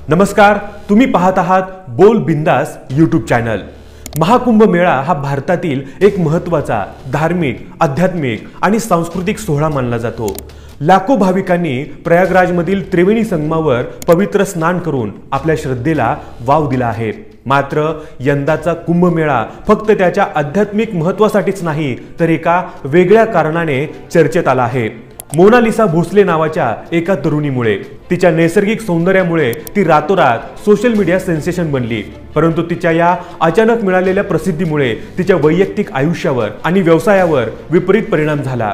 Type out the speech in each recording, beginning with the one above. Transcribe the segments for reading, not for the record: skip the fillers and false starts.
नमस्कार, तुम्ही पाहत आहात बोल बिंदास यूट्यूब चॅनल। महाकुंभ मेळा हा भारतातील एक महत्त्वाचा धार्मिक, आध्यात्मिक आणि सांस्कृतिक सोहळा मानला जातो। लाखो भाविकांनी प्रयागराजमधील त्रिवेणी संगमावर पवित्र स्नान करून आपल्या श्रद्धेला वाव दिला आहे। मात्र यंदाचा कुंभमेळा फक्त त्याच्या आध्यात्मिक महत्त्वासाठीच नाही, तर एका वेगळ्या कारणाने चर्चेत आला आहे। मोनालिसा भोसले नावाच्या एका तरुणीमुळे, तिच्या नैसर्गिक सौंदर्यामुळे ती रातोरात सोशल मीडिया सेन्सेशन बनली। परंतु तिच्या या अचानक मिळालेल्या प्रसिद्धीमुळे तिच्या वैयक्तिक आयुष्यावर आणि व्यवसायावर विपरीत परिणाम झाला।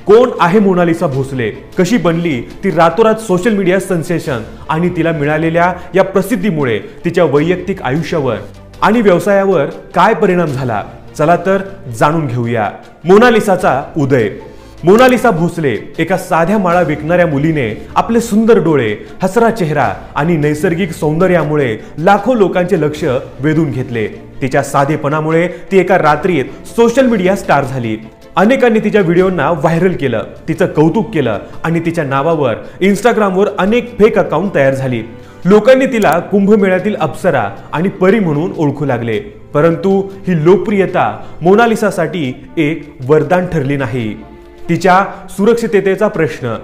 कोण आहे मोनालिसा भोसले, कशी बनली ती रातोरात सोशल मीडिया सेन्सेशन आणि तिला मिळालेल्या या प्रसिद्धीमुळे तिच्या वैयक्तिक आयुष्यावर आणि व्यवसायावर काय परिणाम झाला, चला तर जाणून घेऊया। मोनालिसाचा उदय। मोनालिसा भोसले एका साध्या माळा विकणाऱ्या मुलीने आपले सुंदर डोळे, हसरा चेहरा आणि नैसर्गिक सौंदर्यामुळे लाखो लोकांचे लक्ष वेधून घेतले। तिच्या साधेपणामुळे ती एका रात्रीत सोशल मीडिया स्टार झाली। अनेकांनी तिच्या व्हिडिओंना व्हायरल केलं, तिचं कौतुक केलं आणि तिच्या नावावर इंस्टाग्रामवर अनेक फेक अकाउंट तयार झाली। लोकांनी तिला कुंभमेळ्यातील अप्सरा आणि परी म्हणून ओळखू लागले। परंतु ही लोकप्रियता मोनालिसासाठी एक वरदान ठरली नाही। तिच्या सुरक्षिततेचा प्रश्न।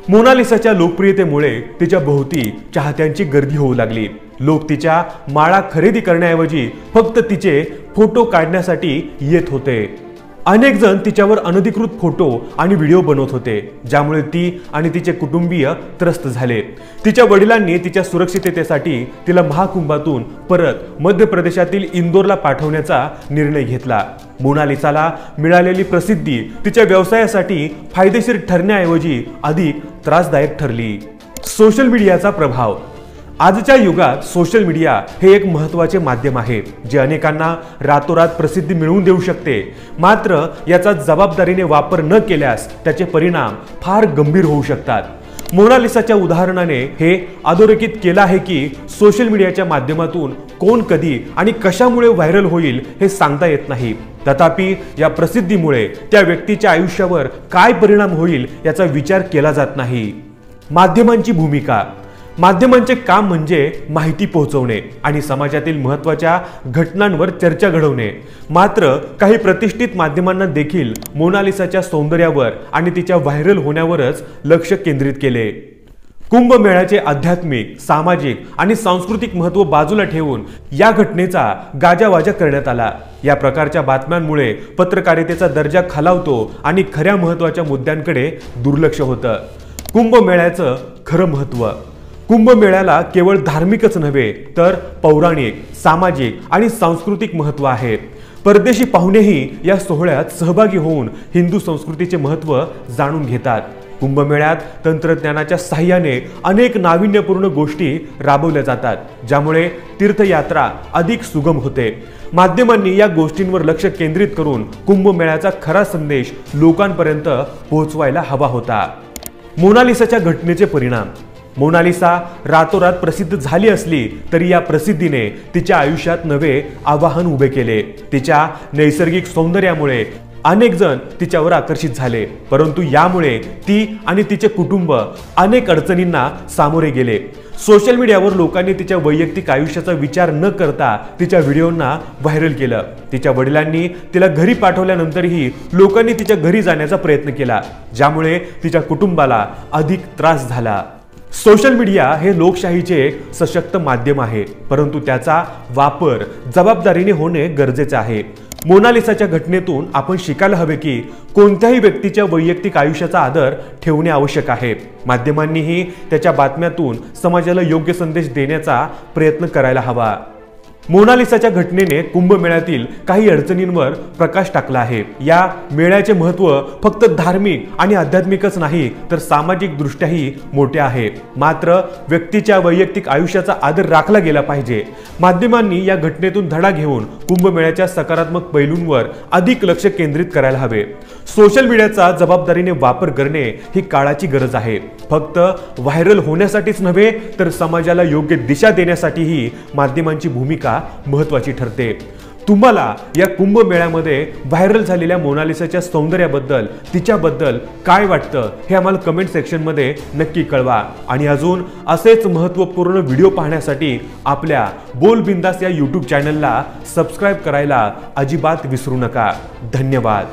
मोनालिसाच्या लोकप्रियतेमुळे तिच्या भोवती चाहत्यांची गर्दी होऊ लागली। लोक तिच्या माळा खरेदी करण्याऐवजी फक्त तिचे फोटो काढण्यासाठी येत होते। अनेक जण तिच्यावर अनधिकृत फोटो आणि व्हिडिओ बनवत होते, ज्यामुळे ती आणि तिचे कुटुंबीय त्रस्त झाले। तिच्या वडिलांनी तिच्या सुरक्षिततेसाठी तिला महाकुंभातून परत मध्य प्रदेशातील इंदोरला पाठवण्याचा निर्णय घेतला। मोनालिसाला मिळालेली प्रसिद्धी तिच्या व्यवसायासाठी फायदेशीर ठरण्याऐवजी अधिक त्रासदायक ठरली। सोशल मीडियाचा प्रभाव। आजच्या युगात सोशल मीडिया हे एक महत्त्वाचे माध्यम आहे, जे अनेकांना रातोरात प्रसिद्धी मिळवून देऊ शकते। मात्र याचा जबाबदारीने वापर न केल्यास त्याचे परिणाम फार गंभीर होऊ शकतात। मोनालिसाच्या उदाहरणाने हे अधोरेखित केलं आहे की सोशल मीडियाच्या माध्यमातून कोण कधी आणि कशामुळे व्हायरल होईल हे सांगता येत नाही। तथापि या प्रसिद्धीमुळे त्या व्यक्तीच्या आयुष्यावर काय परिणाम होईल याचा विचार केला जात नाही। माध्यमांची भूमिका। माध्यमांचे काम म्हणजे माहिती पोहोचवणे आणि समाजातील महत्त्वाच्या घटनांवर चर्चा घडवणे। मात्र काही प्रतिष्ठित माध्यमांना देखील मोनालिसाच्या सौंदर्यावर आणि तिच्या व्हायरल होण्यावरच लक्ष केंद्रित केले। कुंभमेळ्याचे आध्यात्मिक, सामाजिक आणि सांस्कृतिक महत्त्व बाजूला ठेवून या घटनेचा गाजावाजा करण्यात आला। या प्रकारच्या बातम्यांमुळे पत्रकारितेचा दर्जा खालावतो आणि खऱ्या महत्त्वाच्या मुद्द्यांकडे दुर्लक्ष होतं। कुंभमेळ्याचं खरं महत्त्व। कुंभमेळ्याला केवळ धार्मिकच नव्हे, तर पौराणिक, सामाजिक आणि सांस्कृतिक महत्त्व आहे। परदेशी पाहुणेही या सोहळ्यात सहभागी होऊन हिंदू संस्कृतीचे महत्त्व जाणून घेतात। कुंभमेळ्यात तंत्रज्ञानाच्या साहाय्याने अनेक नाविन्यपूर्ण गोष्टी राबवल्या जातात, ज्यामुळे तीर्थयात्रा अधिक सुगम होते। माध्यमांनी या गोष्टींवर लक्ष केंद्रित करून कुंभमेळ्याचा खरा संदेश लोकांपर्यंत पोहोचवायला हवा होता। मोनालिसाच्या घटनेचे परिणाम। मोनालिसा रातोरात प्रसिद्ध झाली असली तरी या प्रसिद्धीने तिच्या आयुष्यात नवे आव्हान उभे केले। तिच्या नैसर्गिक सौंदर्यामुळे अनेक जण तिच्यावर आकर्षित झाले, परंतु यामुळे ती आणि तिचे कुटुंब अनेक अडचणींना सामोरे गेले। सोशल मीडियावर लोकांनी तिच्या वैयक्तिक आयुष्याचा विचार न करता तिच्या व्हिडिओंना व्हायरल केलं। तिच्या वडिलांनी तिला घरी पाठवल्यानंतरही लोकांनी तिच्या घरी जाण्याचा प्रयत्न केला, ज्यामुळे तिच्या कुटुंबाला अधिक त्रास झाला। सोशल मीडिया हे लोकशाहीचे एक सशक्त माध्यम आहे, परंतु त्याचा वापर जबाबदारीने होणे गरजेचे आहे। मोनालिसाच्या घटनेतून आपण शिकायला हवे की कोणत्याही व्यक्तीच्या वैयक्तिक आयुष्याचा आदर ठेवणे आवश्यक आहे। माध्यमांनीही त्याच्या बातम्यातून समाजाला योग्य संदेश देण्याचा प्रयत्न करायला हवा। मोनालिसाच्या घटनेने कुंभमेळ्यातील काही अडचणींवर प्रकाश टाकला आहे। या मेळ्याचे महत्त्व फक्त धार्मिक आणि आध्यात्मिकच नाही, तर सामाजिक दृष्ट्याही मोठे आहे। मात्र व्यक्तीच्या वैयक्तिक आयुष्याचा आदर राखला गेला पाहिजे। माध्यमांनी या घटनेतून धडा घेऊन कुंभमेळ्याच्या सकारात्मक पैलूंवर अधिक लक्ष केंद्रित करायला हवे। सोशल मीडियाचा जबाबदारीने वापर करणे ही काळाची गरज आहे। फक्त व्हायरल होण्यासाठीच नव्हे, तर समाजाला योग्य दिशा देण्यासाठीही माध्यमांची भूमिका महत्त्वाची ठरते। तुम्हाला या कुंभमेळ्यामध्ये व्हायरल झालेल्या मोनालिसाच्या सौंदर्याबद्दल, तिच्याबद्दल काय वाटतं हे आम्हाला कमेंट सेक्शनमध्ये नक्की कळवा। आणि अजून असेच महत्त्वपूर्ण व्हिडिओ पाहण्यासाठी आपल्या बोल बिंदास या YouTube चॅनलला सबस्क्राईब करायला अजिबात विसरू नका। धन्यवाद।